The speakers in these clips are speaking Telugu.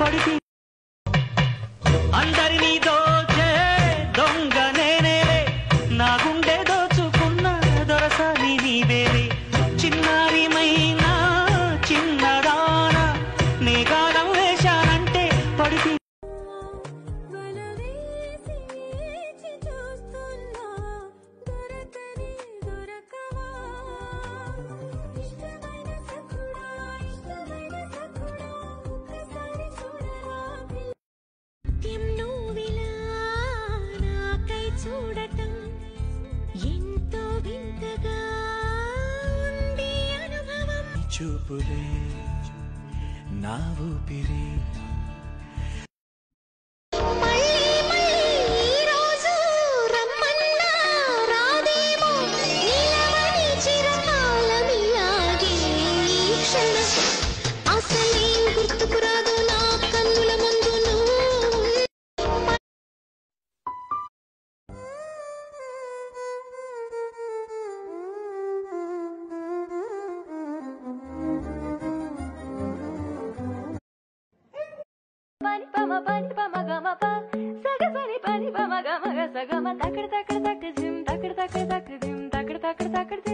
పడితే అందరినీ దోచే దొంగ నేనే నా గుండె దోచుకున్న దొరసాని నీవేలే చిన్నారిమైనా చిన్నదానా నీ గానం వేశానంటే పడితే చూడటం ఎంతో వింతగా ఉంది అనుభవం చూపులే నా ఊపిరి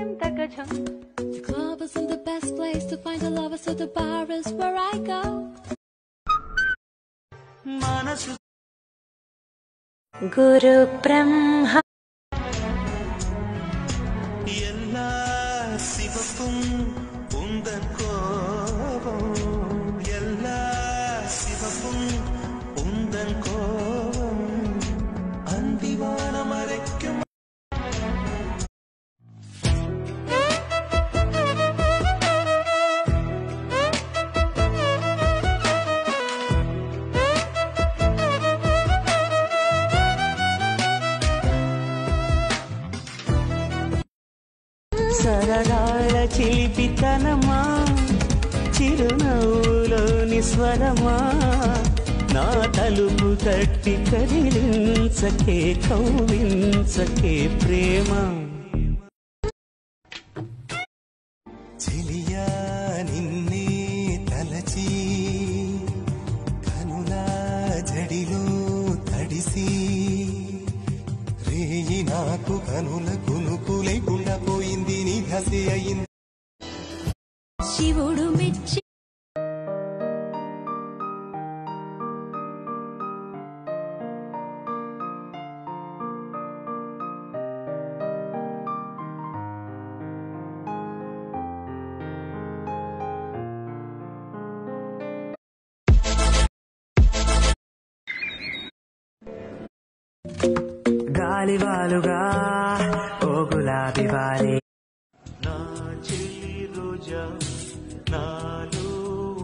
The club isn't the best place to find a lover, so the bar is where I go. మనసు Guru Brahma எல்லா சிவப்பும் உந்தன் கோபம் எல்லா சிவப்பும் உந்தன் கோபம் அந்திவானம் மறைக்கும் సరదాల చిలిపితనమా చిరునవ్వులోని స్వరమా నా తలుపు తట్టి కదిలించకే కౌవించకే ప్రేమ చెలియా నిన్నే తలచి కనులా జడిలో తడిసి రేయి నాకు కనుల కునుకు లేకుండా పోయింది నీ ఘసి అయింది శివుడు మెచ్చి గాలివాలుగా ఓ గులాబీ వాలి నా చెల్లి రోజా నాలో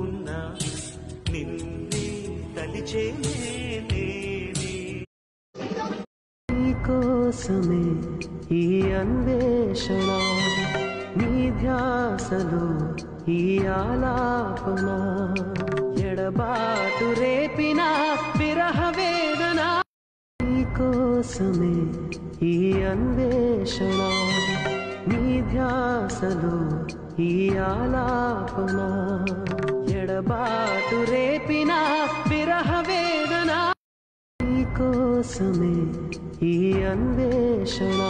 ఉన్న నిన్నే తలిచే నీకోసమే ఈ అన్వేషణ నీ ధ్యాసలో ఈ ఆలాపన ఎడబాటు రేపిన విరహ వేదన నీకోసమే ఈ అన్వేషణ నీ ధ్యాసలో ఈ ఆలాపన ఎడబాటు రేపిన విరహ వేదన నీకోసమే ఈ అన్వేషణ